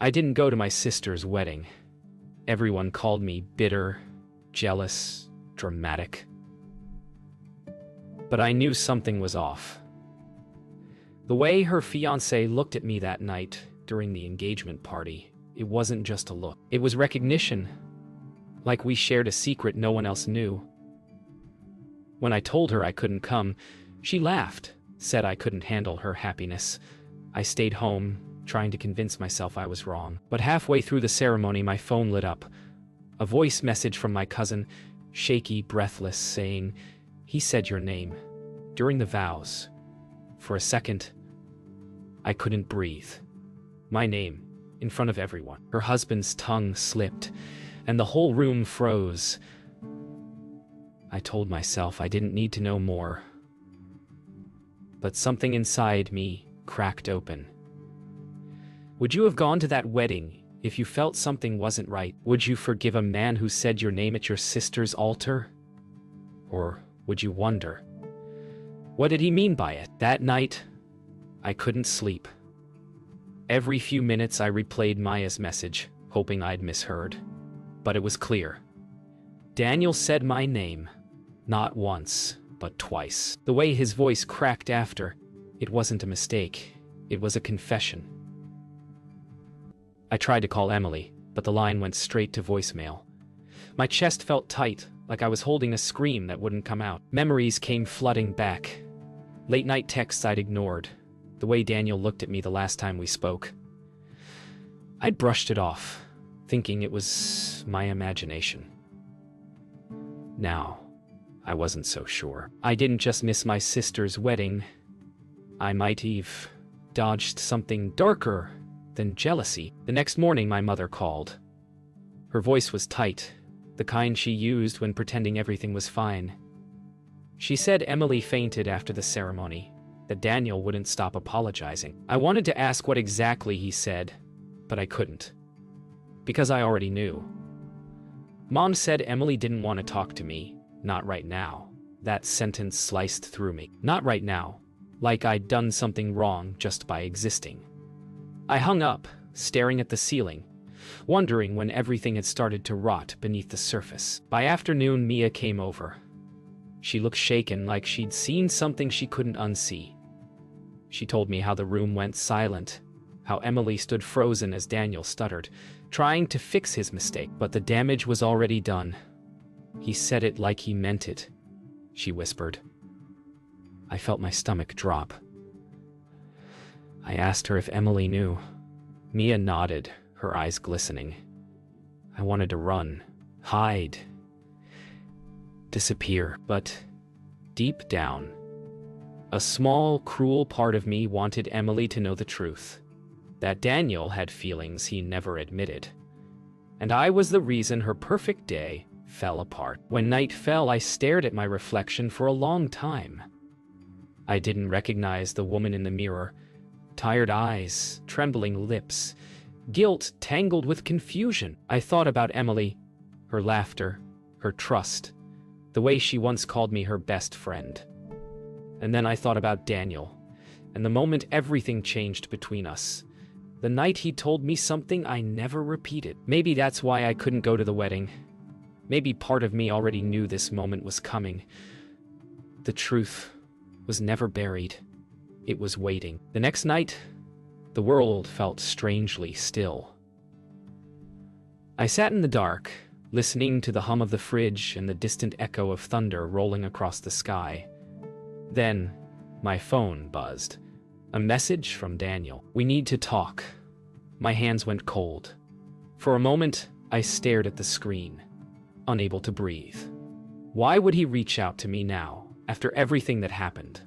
I didn't go to my sister's wedding. Everyone called me bitter, jealous, dramatic. But I knew something was off. The way her fiancé looked at me that night during the engagement party, it wasn't just a look. It was recognition, like we shared a secret no one else knew. When I told her I couldn't come, she laughed, said I couldn't handle her happiness. I stayed home, trying to convince myself I was wrong. But halfway through the ceremony, my phone lit up. A voice message from my cousin, shaky, breathless, saying, "He said your name during the vows." For a second, I couldn't breathe. My name, in front of everyone. Her husband's tongue slipped, and the whole room froze. I told myself I didn't need to know more. But something inside me cracked open. Would you have gone to that wedding if you felt something wasn't right? Would you forgive a man who said your name at your sister's altar? Or would you wonder, what did he mean by it? That night, I couldn't sleep. Every few minutes I replayed Maya's message, hoping I'd misheard. But it was clear. Daniel said my name, not once, but twice. The way his voice cracked after, it wasn't a mistake. It was a confession. I tried to call Emily, but the line went straight to voicemail. My chest felt tight, like I was holding a scream that wouldn't come out. Memories came flooding back. Late-night texts I'd ignored. The way Daniel looked at me the last time we spoke. I'd brushed it off, thinking it was my imagination. Now, I wasn't so sure. I didn't just miss my sister's wedding. I might have dodged something darker than jealousy. The next morning, my mother called. Her voice was tight, the kind she used when pretending everything was fine. She said Emily fainted after the ceremony, that Daniel wouldn't stop apologizing. I wanted to ask what exactly he said, but I couldn't, because I already knew. Mom said Emily didn't want to talk to me, not right now. That sentence sliced through me. Not right now, like I'd done something wrong just by existing. I hung up, staring at the ceiling, wondering when everything had started to rot beneath the surface. By afternoon, Mia came over. She looked shaken, like she'd seen something she couldn't unsee. She told me how the room went silent, how Emily stood frozen as Daniel stuttered, trying to fix his mistake, but the damage was already done. He said it like he meant it, she whispered. I felt my stomach drop. I asked her if Emily knew. Mia nodded, her eyes glistening. I wanted to run, hide, disappear, but deep down, a small, cruel part of me wanted Emily to know the truth, that Daniel had feelings he never admitted. And I was the reason her perfect day fell apart. When night fell, I stared at my reflection for a long time. I didn't recognize the woman in the mirror. Tired eyes, trembling lips, guilt tangled with confusion. I thought about Emily, her laughter, her trust, the way she once called me her best friend. And then I thought about Daniel, and the moment everything changed between us. The night he told me something I never repeated. Maybe that's why I couldn't go to the wedding. Maybe part of me already knew this moment was coming. The truth was never buried. It was waiting. The next night, the world felt strangely still. I sat in the dark, listening to the hum of the fridge and the distant echo of thunder rolling across the sky. Then, my phone buzzed. A message from Daniel. We need to talk. My hands went cold. For a moment, I stared at the screen, unable to breathe. Why would he reach out to me now, after everything that happened?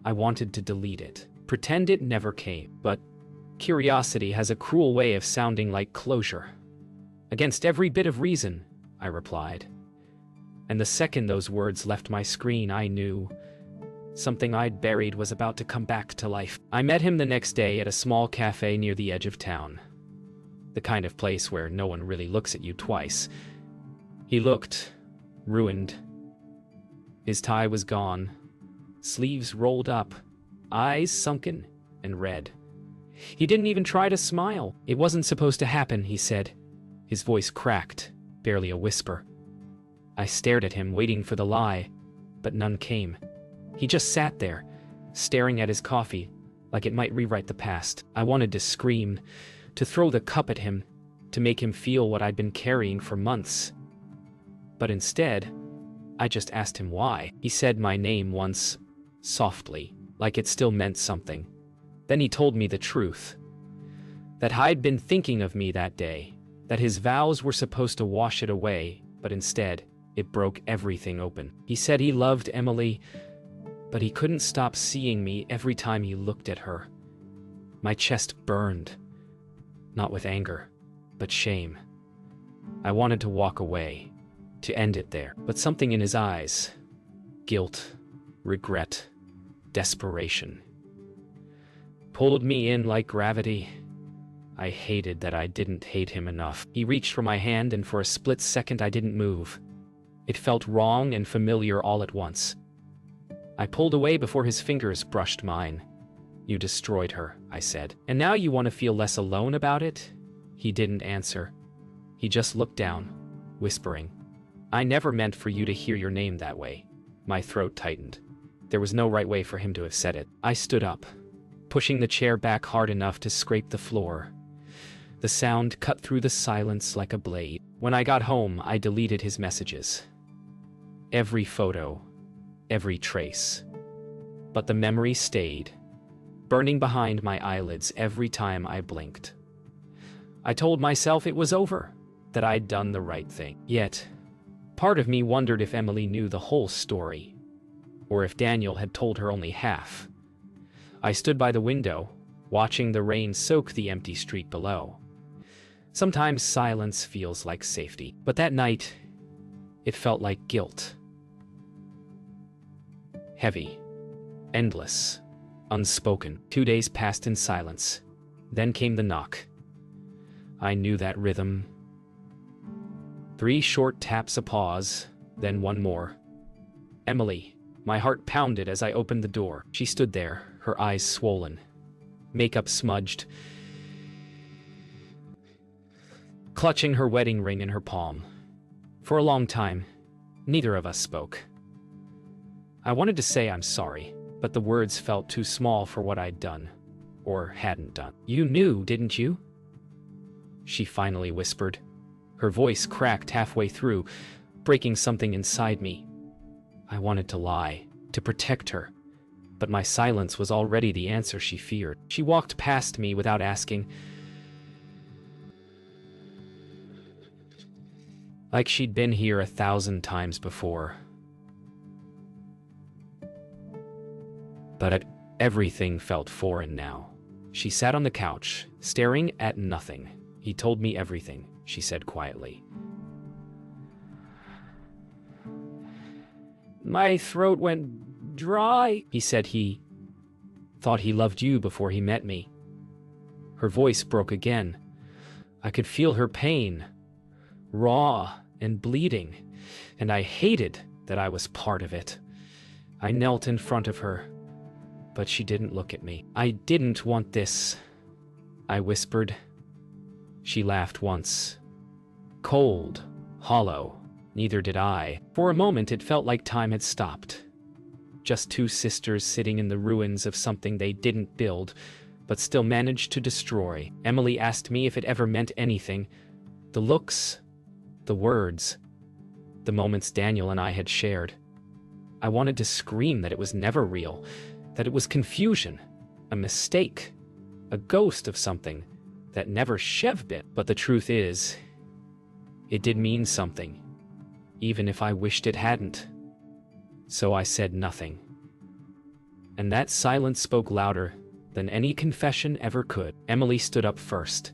I wanted to delete it, pretend it never came, but curiosity has a cruel way of sounding like closure. Against every bit of reason, I replied. And the second those words left my screen, I knew something I'd buried was about to come back to life. I met him the next day at a small cafe near the edge of town. The kind of place where no one really looks at you twice. He looked ruined. His tie was gone, sleeves rolled up, eyes sunken and red. He didn't even try to smile. It wasn't supposed to happen, he said. His voice cracked, barely a whisper. I stared at him, waiting for the lie, but none came. He just sat there, staring at his coffee, like it might rewrite the past. I wanted to scream, to throw the cup at him, to make him feel what I'd been carrying for months. But instead, I just asked him why. He said my name once, softly, like it still meant something. Then he told me the truth. That I'd been thinking of me that day, that his vows were supposed to wash it away, but instead, it broke everything open. He said he loved Emily, but he couldn't stop seeing me every time he looked at her. My chest burned, not with anger, but shame. I wanted to walk away, to end it there, but something in his eyes, guilt, regret, desperation, pulled me in like gravity. I hated that I didn't hate him enough. He reached for my hand, and for a split second I didn't move. It felt wrong and familiar all at once. I pulled away before his fingers brushed mine. You destroyed her, I said. And now you want to feel less alone about it? He didn't answer. He just looked down, whispering. I never meant for you to hear your name that way. My throat tightened. There was no right way for him to have said it. I stood up, pushing the chair back hard enough to scrape the floor. The sound cut through the silence like a blade. When I got home, I deleted his messages. Every photo, every trace. But the memory stayed, burning behind my eyelids every time I blinked. I told myself it was over, that I'd done the right thing. Yet, part of me wondered if Emily knew the whole story, or if Daniel had told her only half. I stood by the window, watching the rain soak the empty street below. Sometimes silence feels like safety, but that night, it felt like guilt. Heavy, endless, unspoken. 2 days passed in silence. Then came the knock. I knew that rhythm. 3 short taps, a pause, then one more. Emily. My heart pounded as I opened the door. She stood there, her eyes swollen, makeup smudged, clutching her wedding ring in her palm. For a long time, neither of us spoke. I wanted to say I'm sorry, but the words felt too small for what I'd done, or hadn't done. You knew, didn't you? She finally whispered. Her voice cracked halfway through, breaking something inside me. I wanted to lie, to protect her, but my silence was already the answer she feared. She walked past me without asking, like she'd been here 1,000 times before. But everything felt foreign now. She sat on the couch, staring at nothing. He told me everything, she said quietly. My throat went dry, he said. He thought he loved you before he met me. Her voice broke again. I could feel her pain, raw and bleeding, and I hated that I was part of it. I knelt in front of her, but she didn't look at me. I didn't want this, I whispered. She laughed once. Cold, hollow. Neither did I. For a moment it felt like time had stopped. Just 2 sisters sitting in the ruins of something they didn't build, but still managed to destroy. Emily asked me if it ever meant anything. The looks, the words, the moments Daniel and I had shared. I wanted to scream that it was never real, that it was confusion, a mistake, a ghost of something that never Shev bit. But the truth is, it did mean something, even if I wished it hadn't. So I said nothing. And that silence spoke louder than any confession ever could. Emily stood up first.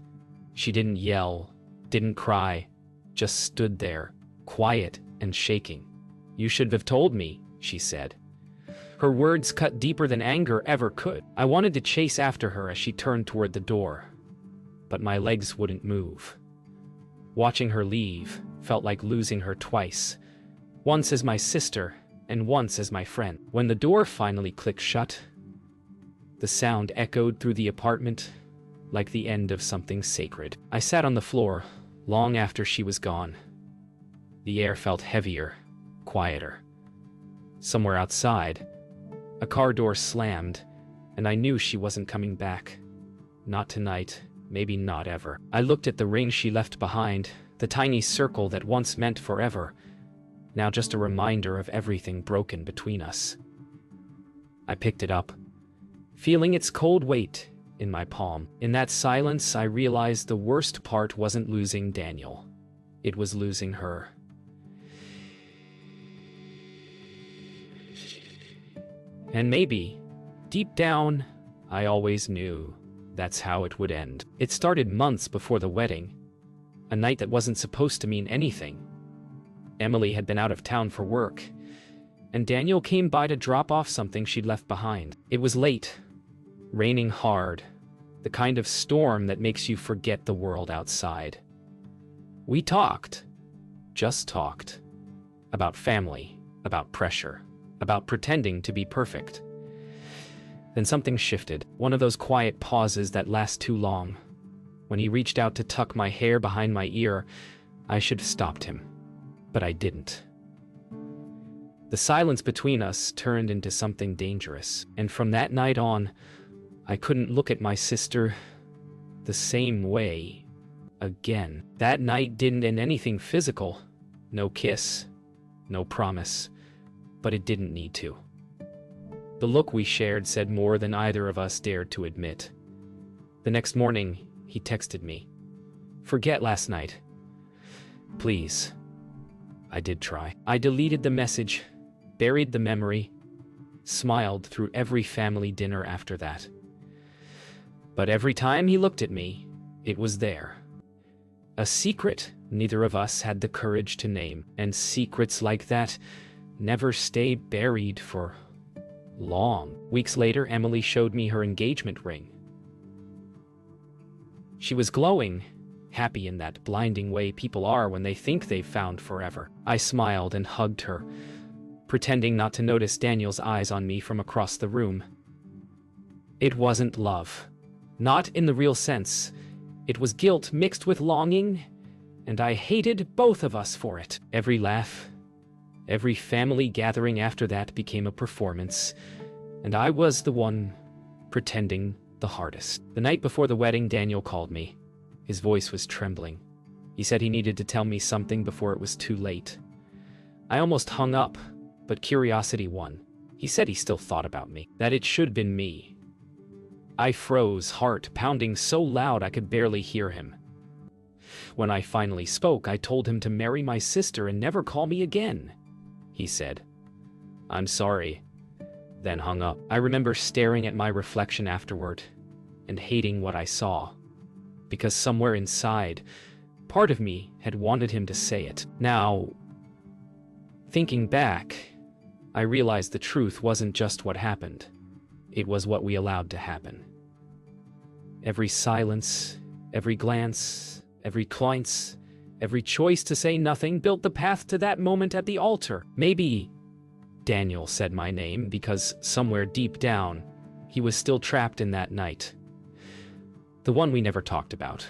She didn't yell, didn't cry, just stood there, quiet and shaking. You should have told me, she said. Her words cut deeper than anger ever could. I wanted to chase after her as she turned toward the door, but my legs wouldn't move. Watching her leave felt like losing her twice, once as my sister and once as my friend. When the door finally clicked shut, the sound echoed through the apartment like the end of something sacred. I sat on the floor, long after she was gone. The air felt heavier, quieter. Somewhere outside, a car door slammed, and I knew she wasn't coming back. Not tonight, maybe not ever. I looked at the ring she left behind, the tiny circle that once meant forever, now just a reminder of everything broken between us. I picked it up, feeling its cold weight in my palm. In that silence, I realized the worst part wasn't losing Daniel. It was losing her. And maybe, deep down, I always knew that's how it would end. It started months before the wedding, a night that wasn't supposed to mean anything. Emily had been out of town for work, and Daniel came by to drop off something she'd left behind. It was late, raining hard, the kind of storm that makes you forget the world outside. We talked, just talked, about family, about pressure, about pretending to be perfect. Then something shifted, one of those quiet pauses that last too long. When he reached out to tuck my hair behind my ear, I should have stopped him, but I didn't. The silence between us turned into something dangerous, and from that night on, I couldn't look at my sister the same way again. That night didn't end anything physical, no kiss, no promise, but it didn't need to. The look we shared said more than either of us dared to admit. The next morning, he texted me, "Forget last night. Please." I did try. I deleted the message, buried the memory, smiled through every family dinner after that. But every time he looked at me, it was there. A secret neither of us had the courage to name, and secrets like that never stay buried for long. Weeks later, Emily showed me her engagement ring. She was glowing, happy in that blinding way people are when they think they've found forever. I smiled and hugged her, pretending not to notice Daniel's eyes on me from across the room. It wasn't love. Not in the real sense. It was guilt mixed with longing, and I hated both of us for it. Every laugh, every family gathering after that became a performance, and I was the one pretending the hardest. The night before the wedding, Daniel called me. His voice was trembling. He said he needed to tell me something before it was too late. I almost hung up, but curiosity won. He said he still thought about me, that it should have been me. I froze, heart pounding so loud I could barely hear him. When I finally spoke, I told him to marry my sister and never call me again. He said, "I'm sorry," then hung up. I remember staring at my reflection afterward and hating what I saw, because somewhere inside, part of me had wanted him to say it. Now, thinking back, I realized the truth wasn't just what happened. It was what we allowed to happen. Every silence, every glance, every glance, every choice to say nothing built the path to that moment at the altar. Maybe Daniel said my name because somewhere deep down, he was still trapped in that night. The one we never talked about.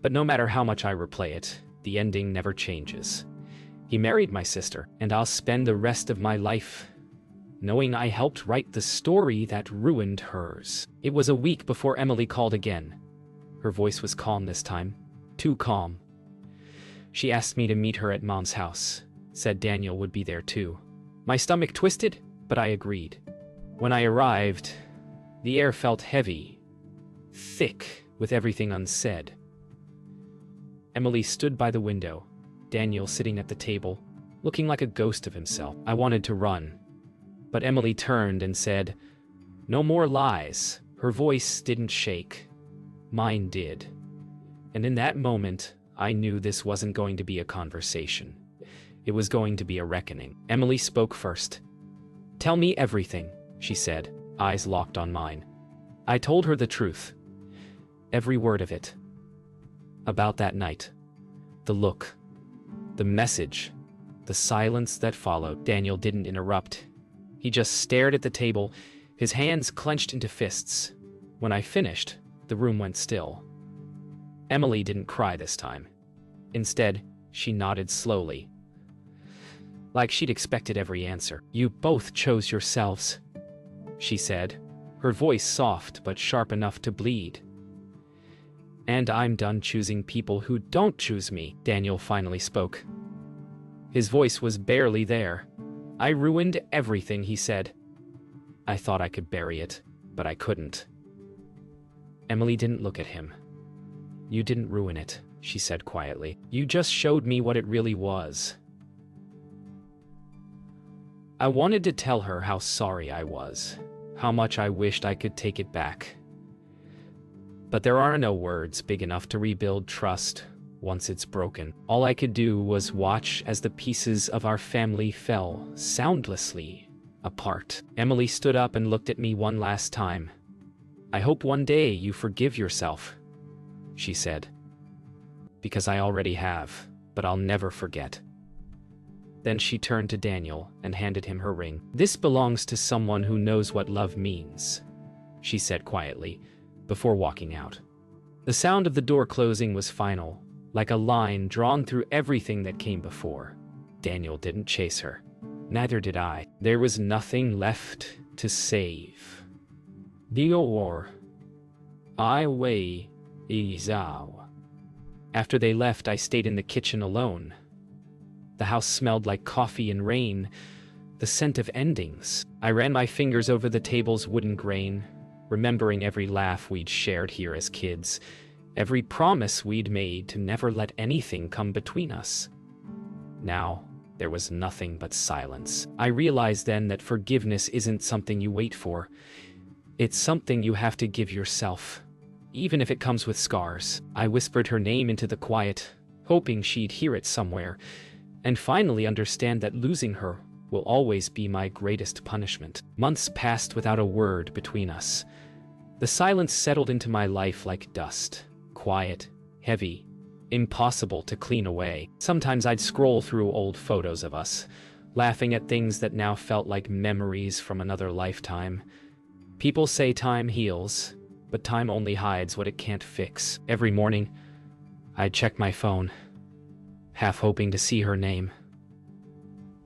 But no matter how much I replay it, the ending never changes. He married my sister, and I'll spend the rest of my life knowing I helped write the story that ruined hers. It was a week before Emily called again. Her voice was calm this time, too calm. She asked me to meet her at Mom's house, said Daniel would be there too. My stomach twisted, but I agreed. When I arrived, the air felt heavy, thick with everything unsaid. Emily stood by the window, Daniel sitting at the table, looking like a ghost of himself. I wanted to run, but Emily turned and said, "No more lies." Her voice didn't shake. Mine did. And in that moment, I knew this wasn't going to be a conversation. It was going to be a reckoning. Emily spoke first. "Tell me everything," she said, eyes locked on mine. I told her the truth. Every word of it. About that night. The look. The message. The silence that followed. Daniel didn't interrupt. He just stared at the table, his hands clenched into fists. When I finished, The room went still. Emily didn't cry this time. Instead, she nodded slowly, like she'd expected every answer. "You both chose yourselves," she said, her voice soft but sharp enough to bleed. "And I'm done choosing people who don't choose me," Daniel finally spoke. His voice was barely there. "I ruined everything," he said. I thought I could bury it, but I couldn't. Emily didn't look at him. "You didn't ruin it," she said quietly. "You just showed me what it really was." I wanted to tell her how sorry I was, how much I wished I could take it back. But there are no words big enough to rebuild trust once it's broken. All I could do was watch as the pieces of our family fell soundlessly apart. Emily stood up and looked at me one last time. "I hope one day you forgive yourself," she said. "Because I already have, but I'll never forget." Then she turned to Daniel and handed him her ring. "This belongs to someone who knows what love means," she said quietly, before walking out. The sound of the door closing was final, like a line drawn through everything that came before. Daniel didn't chase her. Neither did I. There was nothing left to save. Dior. I way Izao. After they left, I stayed in the kitchen alone. The house smelled like coffee and rain, the scent of endings. I ran my fingers over the table's wooden grain, remembering every laugh we'd shared here as kids, every promise we'd made to never let anything come between us. Now, there was nothing but silence. I realized then that forgiveness isn't something you wait for. It's something you have to give yourself, even if it comes with scars. I whispered her name into the quiet, hoping she'd hear it somewhere, and finally understand that losing her will always be my greatest punishment. Months passed without a word between us. The silence settled into my life like dust, quiet, heavy, impossible to clean away. Sometimes I'd scroll through old photos of us, laughing at things that now felt like memories from another lifetime. People say time heals, but time only hides what it can't fix. Every morning, I'd check my phone, half hoping to see her name.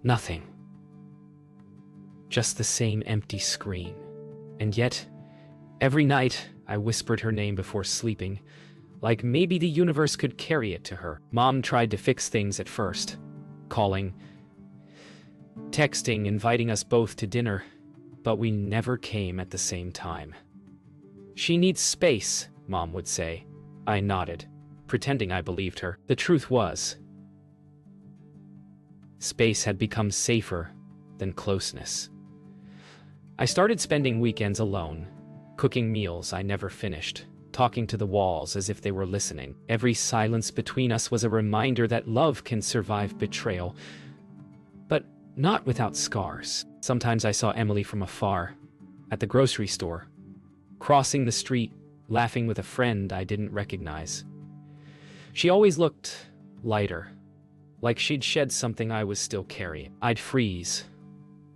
Nothing. Just the same empty screen. And yet, every night, I whispered her name before sleeping, like maybe the universe could carry it to her. Mom tried to fix things at first, calling, texting, inviting us both to dinner, but we never came at the same time. "She needs space," Mom would say. I nodded, pretending I believed her. The truth was, space had become safer than closeness. I started spending weekends alone, cooking meals I never finished, talking to the walls as if they were listening. Every silence between us was a reminder that love can survive betrayal, but not without scars. Sometimes I saw Emily from afar, at the grocery store, crossing the street, laughing with a friend I didn't recognize. She always looked lighter, like she'd shed something I was still carrying. I'd freeze,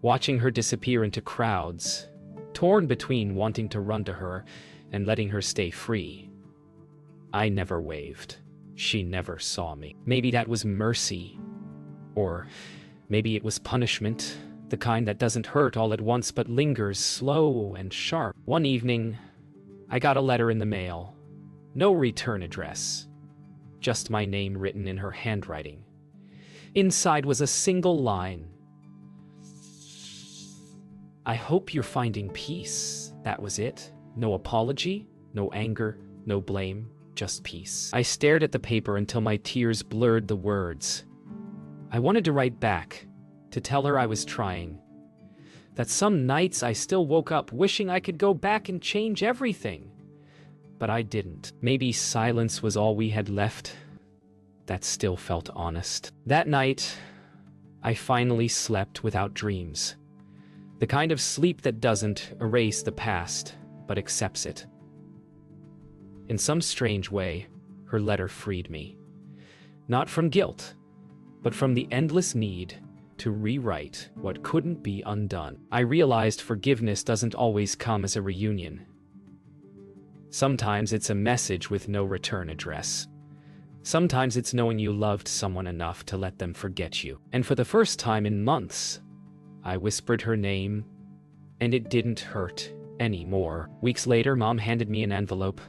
watching her disappear into crowds, torn between wanting to run to her and letting her stay free. I never waved. She never saw me. Maybe that was mercy. Or maybe it was punishment, the kind that doesn't hurt all at once but lingers slow and sharp. One evening, I got a letter in the mail. No return address. Just my name written in her handwriting. Inside was a single line. "I hope you're finding peace." That was it. No apology, no anger, no blame, just peace. I stared at the paper until my tears blurred the words. I wanted to write back, to tell her I was trying. That some nights I still woke up wishing I could go back and change everything. But I didn't. Maybe silence was all we had left. That still felt honest. That night, I finally slept without dreams. The kind of sleep that doesn't erase the past, but accepts it. In some strange way, her letter freed me. Not from guilt, but from the endless need to rewrite what couldn't be undone. I realized forgiveness doesn't always come as a reunion. Sometimes it's a message with no return address. Sometimes it's knowing you loved someone enough to let them forget you. And for the first time in months, I whispered her name, and it didn't hurt anymore. Weeks later, Mom handed me an envelope.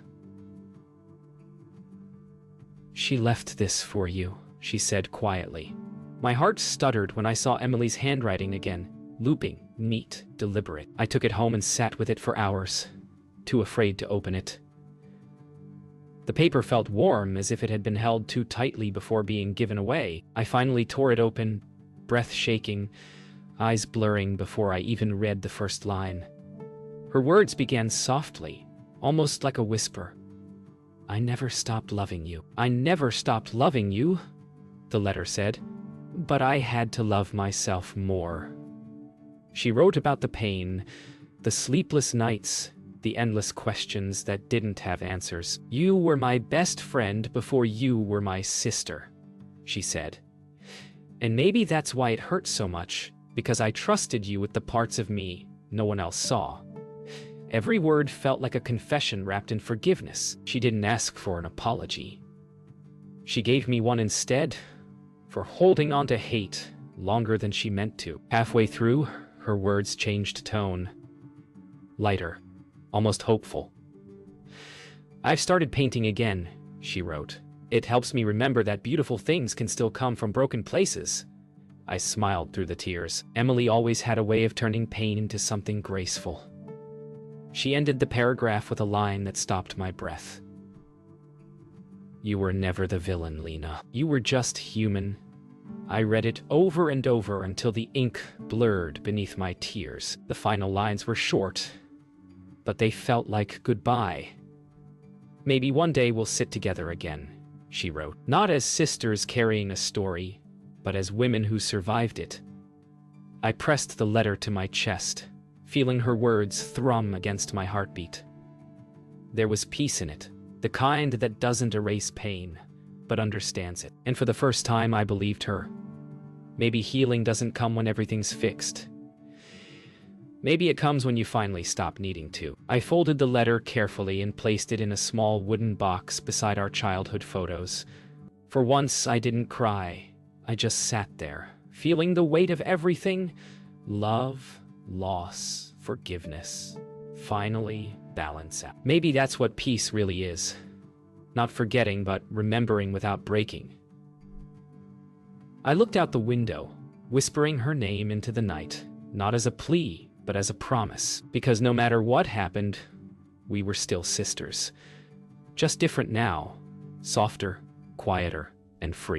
"She left this for you," she said quietly. My heart stuttered when I saw Emily's handwriting again, looping, neat, deliberate. I took it home and sat with it for hours, too afraid to open it. The paper felt warm, as if it had been held too tightly before being given away. I finally tore it open, breath shaking, eyes blurring before I even read the first line. Her words began softly, almost like a whisper. "I never stopped loving you. I never stopped loving you," the letter said, "but I had to love myself more." She wrote about the pain, the sleepless nights, the endless questions that didn't have answers. "You were my best friend before you were my sister," she said. "And maybe that's why it hurt so much, because I trusted you with the parts of me no one else saw." Every word felt like a confession wrapped in forgiveness. She didn't ask for an apology. She gave me one instead, for holding on to hate longer than she meant to. Halfway through, her words changed tone. Lighter, almost hopeful. "I've started painting again," she wrote. "It helps me remember that beautiful things can still come from broken places." I smiled through the tears. Emily always had a way of turning pain into something graceful. She ended the paragraph with a line that stopped my breath. "You were never the villain, Lena. You were just human." I read it over and over until the ink blurred beneath my tears. The final lines were short, but they felt like goodbye. "Maybe one day we'll sit together again," she wrote. "Not as sisters carrying a story, but as women who survived it." I pressed the letter to my chest, feeling her words thrum against my heartbeat. There was peace in it, the kind that doesn't erase pain, but understands it. And for the first time, I believed her. Maybe healing doesn't come when everything's fixed. Maybe it comes when you finally stop needing to. I folded the letter carefully and placed it in a small wooden box beside our childhood photos. For once, I didn't cry. I just sat there, feeling the weight of everything: love, loss, forgiveness. Finally, balance out. Maybe that's what peace really is. Not forgetting, but remembering without breaking. I looked out the window, whispering her name into the night, not as a plea, but as a promise. Because no matter what happened, we were still sisters. Just different now, softer, quieter, and free.